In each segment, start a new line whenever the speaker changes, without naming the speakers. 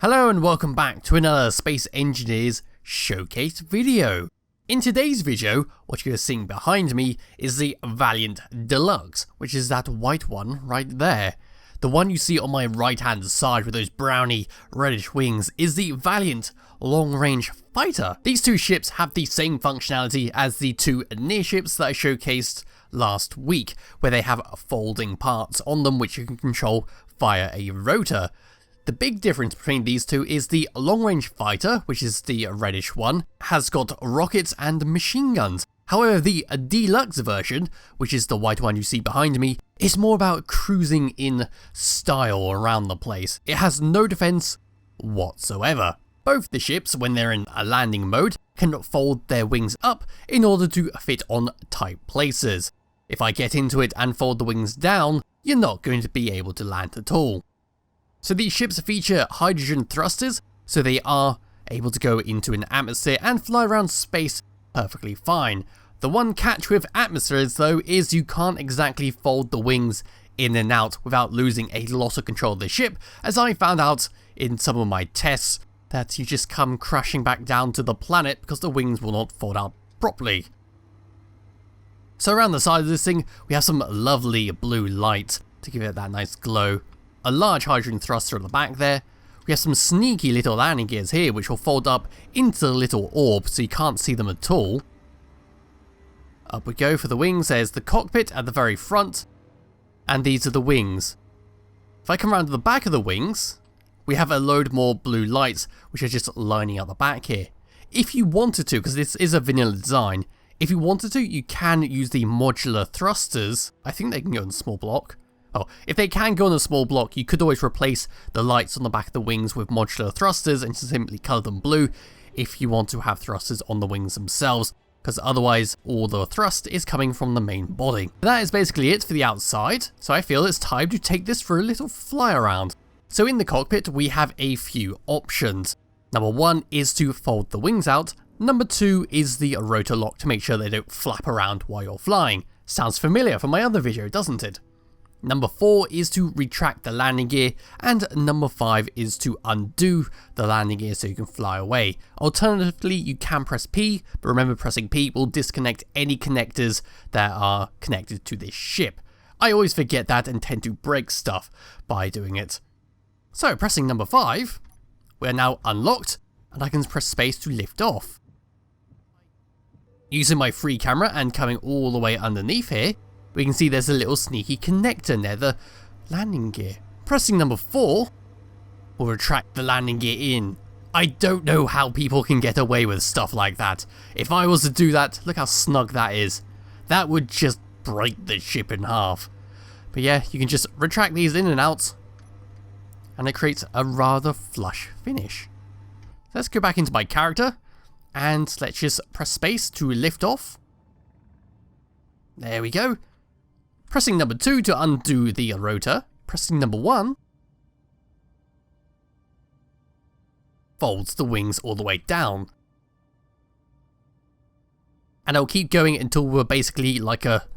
Hello and welcome back to another Space Engineers Showcase video. In today's video, what you're seeing behind me is the Valiant Deluxe, which is that white one right there. The one you see on my right hand side with those browny reddish wings is the Valiant Long Range Fighter. These two ships have the same functionality as the two near ships that I showcased last week, where they have folding parts on them which you can control via a rotor. The big difference between these two is the long-range fighter, which is the reddish one, has got rockets and machine guns. However, the deluxe version, which is the white one you see behind me, is more about cruising in style around the place. It has no defense whatsoever. Both the ships, when they're in a landing mode, can fold their wings up in order to fit on tight places. If I get into it and fold the wings down, you're not going to be able to land at all. So these ships feature hydrogen thrusters, so they are able to go into an atmosphere and fly around space perfectly fine. The one catch with atmospheres though is you can't exactly fold the wings in and out without losing a lot of control of the ship, as I found out in some of my tests that you just come crashing back down to the planet because the wings will not fold out properly. So around the side of this thing we have some lovely blue light to give it that nice glow. A large hydrogen thruster at the back there. We have some sneaky little landing gears here which will fold up into the little orb so you can't see them at all. Up we go for the wings. There's the cockpit at the very front, and these are the wings. If I come around to the back of the wings, we have a load more blue lights which are just lining up the back here. If you wanted to, because this is a vanilla design, if you wanted to, you can use the modular thrusters. I think they can go in a small block. Oh, if they can go on a small block, you could always replace the lights on the back of the wings with modular thrusters and simply colour them blue if you want to have thrusters on the wings themselves, because otherwise all the thrust is coming from the main body. That is basically it for the outside, so I feel it's time to take this for a little fly around. So in the cockpit we have a few options. Number one is to fold the wings out. Number two is the rotor lock to make sure they don't flap around while you're flying. Sounds familiar from my other video, doesn't it? Number 4 is to retract the landing gear, and number 5 is to undo the landing gear so you can fly away. Alternatively, you can press P, but remember pressing P will disconnect any connectors that are connected to this ship. I always forget that and tend to break stuff by doing it. So pressing number 5, we are now unlocked, and I can press space to lift off. Using my free camera and coming all the way underneath here, we can see there's a little sneaky connector near the landing gear. Pressing number 4 will retract the landing gear in. I don't know how people can get away with stuff like that. If I was to do that, look how snug that is. That would just break the ship in half. But yeah, you can just retract these in and out, and it creates a rather flush finish. Let's go back into my character, and let's just press space to lift off. There we go. Pressing number 2 to undo the rotor. Pressing number 1 folds the wings all the way down. And I'll keep going until we're basically like a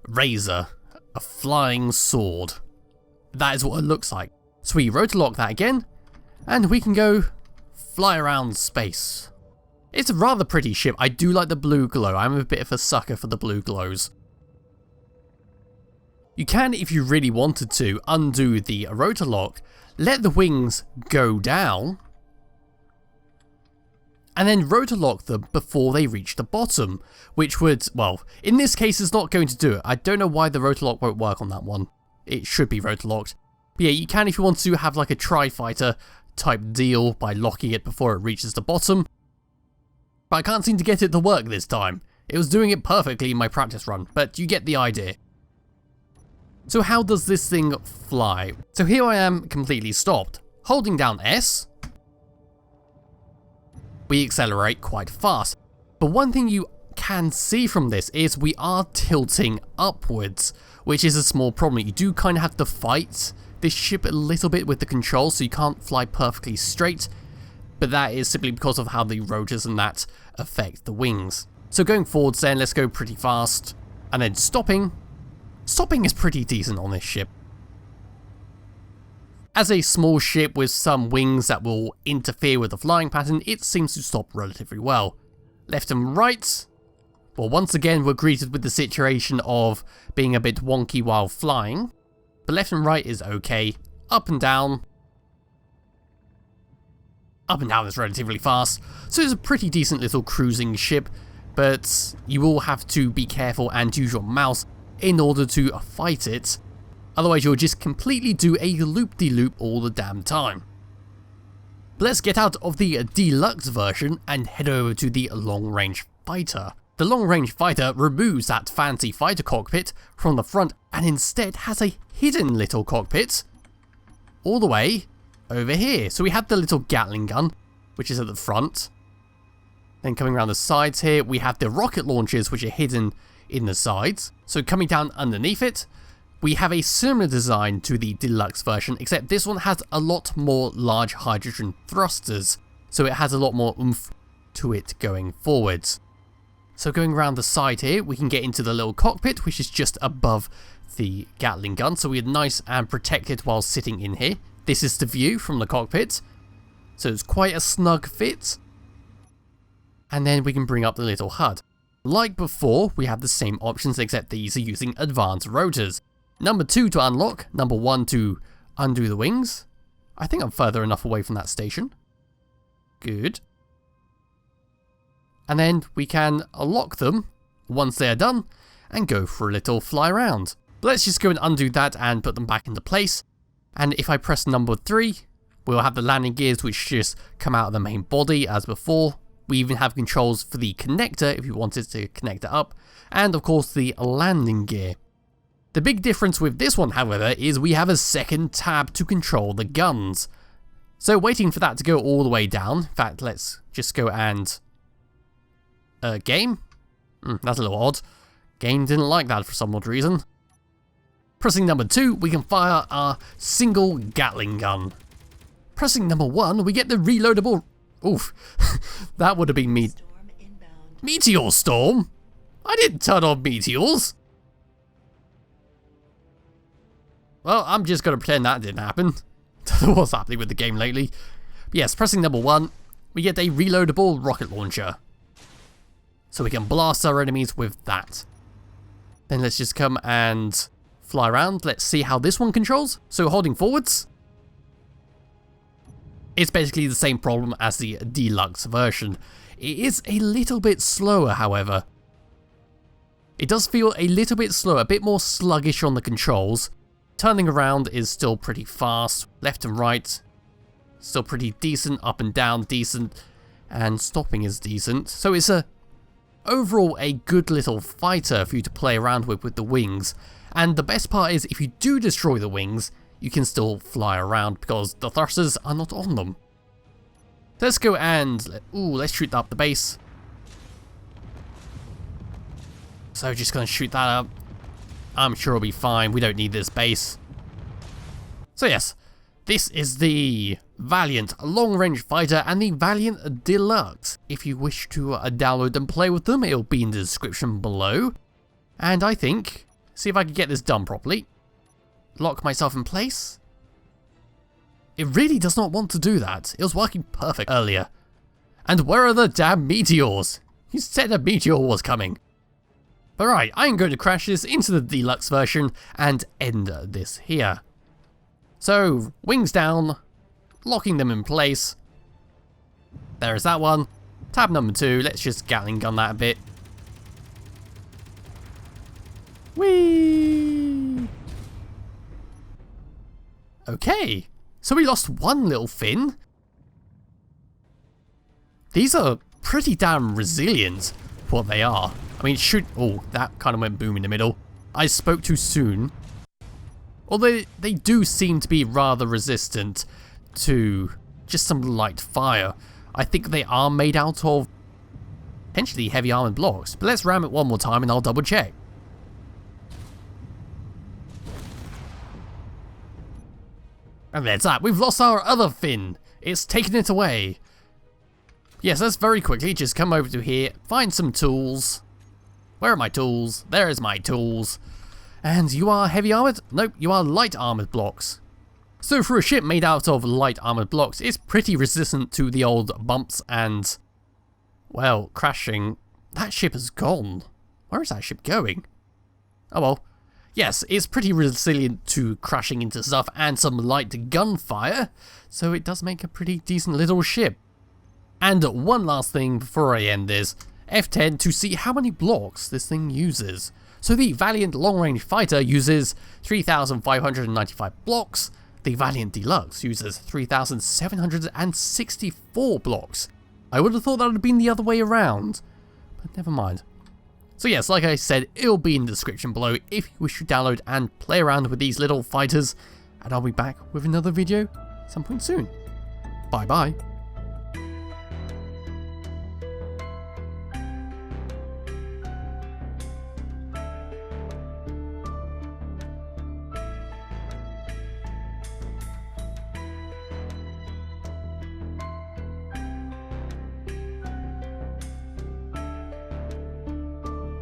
razor, a flying sword. That is what it looks like. So we rotor lock that again, and we can go fly around space. It's a rather pretty ship. I do like the blue glow. I'm a bit of a sucker for the blue glows. You can, if you really wanted to, undo the rotor lock, let the wings go down, and then rotor lock them before they reach the bottom, which would, well, in this case it's not going to do it. I don't know why the rotor lock won't work on that one. It should be rotor locked. But yeah, you can if you want to have like a tri-fighter type deal by locking it before it reaches the bottom. But I can't seem to get it to work this time. It was doing it perfectly in my practice run, but you get the idea. So how does this thing fly? So here I am completely stopped. Holding down S, we accelerate quite fast. But one thing you can see from this is we are tilting upwards, which is a small problem. You do kind of have to fight this ship a little bit with the controls, so you can't fly perfectly straight. But that is simply because of how the rotors and that affect the wings. So going forwards then, let's go pretty fast. And then stopping. Stopping is pretty decent on this ship. As a small ship with some wings that will interfere with the flying pattern, it seems to stop relatively well. Left and right, well, once again we're greeted with the situation of being a bit wonky while flying, but left and right is okay. Up and down is relatively fast, so it's a pretty decent little cruising ship, but you will have to be careful and use your mouse in order to fight it, otherwise you'll just completely do a loop-de-loop all the damn time. But let's get out of the deluxe version and head over to the long-range fighter. The long-range fighter removes that fancy fighter cockpit from the front and instead has a hidden little cockpit all the way over here. So we have the little Gatling gun, which is at the front. Then coming around the sides here, we have the rocket launchers, which are hidden in the sides. So coming down underneath it, we have a similar design to the deluxe version, except this one has a lot more large hydrogen thrusters, so it has a lot more oomph to it going forwards. So going around the side here, we can get into the little cockpit, which is just above the Gatling gun, so we're nice and protected while sitting in here. This is the view from the cockpit, so it's quite a snug fit. And then we can bring up the little HUD. Like before, we have the same options, except these are using advanced rotors. Number 2 to unlock, number 1 to undo the wings. I think I'm further enough away from that station. Good. And then we can lock them once they are done and go for a little fly around. But let's just go and undo that and put them back into place. And if I press number 3, we'll have the landing gears which just come out of the main body as before. We even have controls for the connector if you wanted to connect it up. And of course the landing gear. The big difference with this one, however, is we have a second tab to control the guns. So waiting for that to go all the way down. In fact, let's just go and... game? That's a little odd. Game didn't like that for some odd reason. Pressing number 2, we can fire our single Gatling gun. Pressing number 1, we get the reloadable... Oof. That would have been me... Meteor storm? I didn't turn on meteors. Well, I'm just going to pretend that didn't happen. Don't know what's happening with the game lately. But yes, pressing number 1, we get a reloadable rocket launcher. So we can blast our enemies with that. Then let's just come and fly around. Let's see how this one controls. So holding forwards. It's basically the same problem as the deluxe version. It is a little bit slower, however. It does feel a little bit slower, a bit more sluggish on the controls. Turning around is still pretty fast. Left and right, still pretty decent. Up and down, decent. And stopping is decent. So it's overall a good little fighter for you to play around with the wings. And the best part is, if you do destroy the wings, you can still fly around because the thrusters are not on them. Let's go and... let's shoot up the base. So just gonna shoot that up. I'm sure it'll be fine. We don't need this base. So yes, this is the Valiant long-range fighter and the Valiant Deluxe. If you wish to download and play with them, it'll be in the description below. And I think, see if I can get this done properly. Lock myself in place. It really does not want to do that. It was working perfect earlier. And where are the damn meteors? You said a meteor was coming. But right, I'm going to crash this into the deluxe version and end this here. So, wings down, locking them in place. There is that one. Tab number 2, let's just Gatling gun that a bit. Whee! Okay, so we lost one little fin. These are pretty damn resilient for what they are. I mean, shoot. Oh, that kind of went boom in the middle. I spoke too soon. Although they do seem to be rather resistant to just some light fire. I think they are made out of potentially heavy armored blocks. But let's ram it one more time and I'll double check. And there's that. We've lost our other fin. It's taken it away. Yes, let's very quickly just come over to here, find some tools. Where are my tools? There is my tools. And you are heavy armored? Nope, you are light armored blocks. So for a ship made out of light armoured blocks, it's pretty resistant to the old bumps and, well, crashing. That ship is gone. Where is that ship going? Oh well. Yes, it's pretty resilient to crashing into stuff and some light gunfire, so it does make a pretty decent little ship. And one last thing before I end this, F10 to see how many blocks this thing uses. So the Valiant Long Range Fighter uses 3,595 blocks, the Valiant Deluxe uses 3,764 blocks. I would have thought that would have been the other way around, but never mind. So yes, like I said, it'll be in the description below if you wish to download and play around with these little fighters, and I'll be back with another video some point soon. Bye bye.